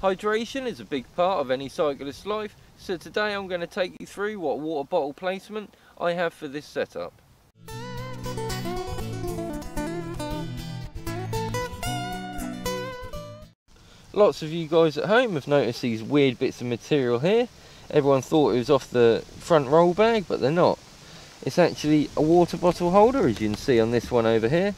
Hydration is a big part of any cyclist's life, so today I'm going to take you through what water bottle placement I have for this setup. Lots of you guys at home have noticed these weird bits of material here. Everyone thought it was off the front roll bag, but they're not. It's actually a water bottle holder, as you can see on this one over here.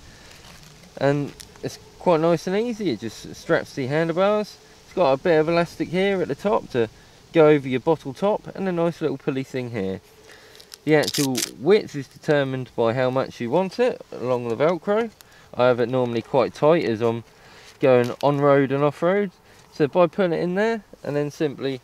And it's quite nice and easy. It just straps to your handlebars. It's got a bit of elastic here at the top to go over your bottle top, and a nice little pulley thing here. The actual width is determined by how much you want it along the Velcro. I have it normally quite tight as I'm going on road and off road, so by putting it in there and then simply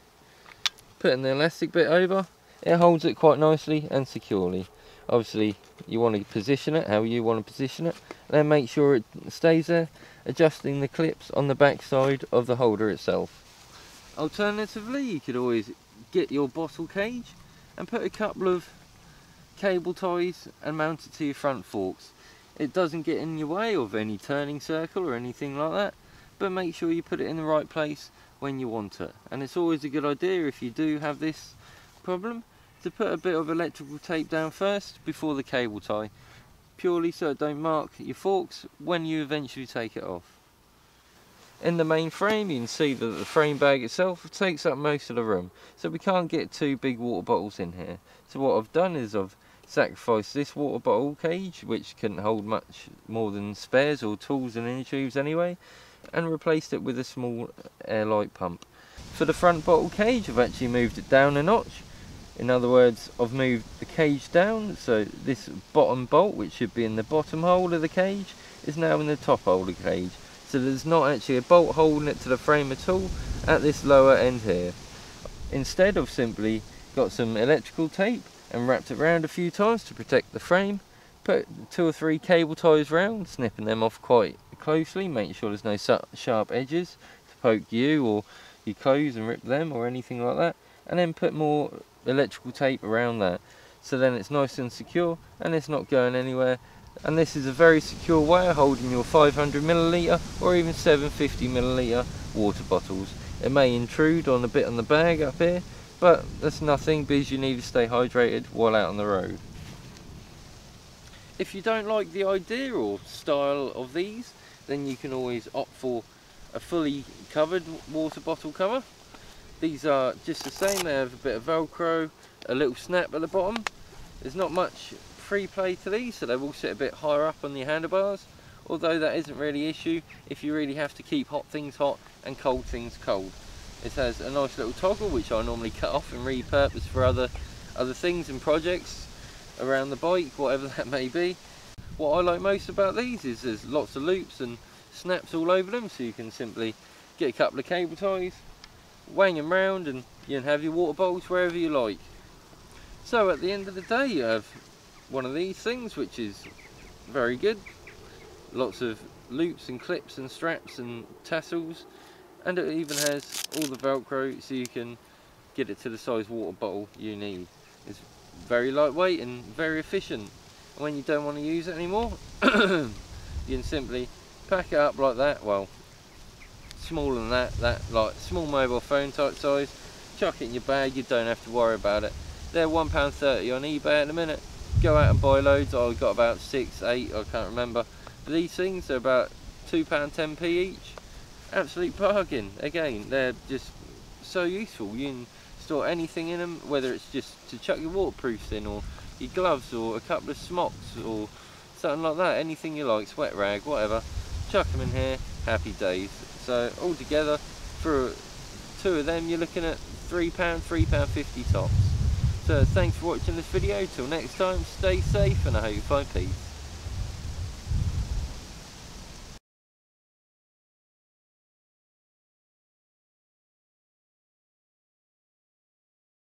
putting the elastic bit over, it holds it quite nicely and securely. Obviously you want to position it how you want to position it, and then make sure it stays there, adjusting the clips on the back side of the holder itself. Alternatively, you could always get your bottle cage and put a couple of cable ties and mount it to your front forks. It doesn't get in your way of any turning circle or anything like that, but make sure you put it in the right place when you want it. And it's always a good idea, if you do have this problem, to put a bit of electrical tape down first before the cable tie, purely so it don't mark your forks when you eventually take it off. In the main frame, you can see that the frame bag itself takes up most of the room, so we can't get two big water bottles in here. So what I've done is I've sacrificed this water bottle cage, which couldn't hold much more than spares or tools and inner tubes anyway, and replaced it with a small airlight pump. For the front bottle cage, I've actually moved it down a notch. In other words, I've moved the cage down, so this bottom bolt, which should be in the bottom hole of the cage, is now in the top hole of the cage. So there's not actually a bolt holding it to the frame at all at this lower end here. Instead, I've simply got some electrical tape and wrapped it around a few times to protect the frame. Put 2 or 3 cable ties round, snipping them off quite closely, making sure there's no sharp edges to poke you or your clothes and rip them or anything like that. And then put more electrical tape around that, so then it's nice and secure and it's not going anywhere. And this is a very secure way of holding your 500ml or even 750ml water bottles. It may intrude on a bit on the bag up here, but that's nothing, because you need to stay hydrated while out on the road. If you don't like the idea or style of these, then you can always opt for a fully covered water bottle cover. These are just the same. They have a bit of Velcro, a little snap at the bottom. There's not much free play to these, so they will sit a bit higher up on your handlebars, although that isn't really an issue if you really have to keep hot things hot and cold things cold. It has a nice little toggle, which I normally cut off and repurpose for other things and projects around the bike, whatever that may be. What I like most about these is there's lots of loops and snaps all over them, so you can simply get a couple of cable ties, wang them round, and you can have your water bottles wherever you like. So at the end of the day, you have one of these things, which is very good. Lots of loops and clips and straps and tassels, and it even has all the Velcro, so you can get it to the size water bottle you need. It's very lightweight and very efficient. And when you don't want to use it anymore, you can simply pack it up like that. Well, smaller than that like small mobile phone type size. Chuck it in your bag, you don't have to worry about it. They're £1.30 on eBay at the minute. Go out and buy loads. I got about 6, 8, I can't remember. But these things are about £2.10p each. Absolute bargain. Again, they're just so useful. You can store anything in them, whether it's just to chuck your waterproofs in, or your gloves, or a couple of smocks, or something like that. Anything you like, sweat rag, whatever. Chuck them in here, happy days. So altogether, for 2 of them, you're looking at £3, £3.50 tops. So thanks for watching this video. Till next time, stay safe, and I hope you find peace.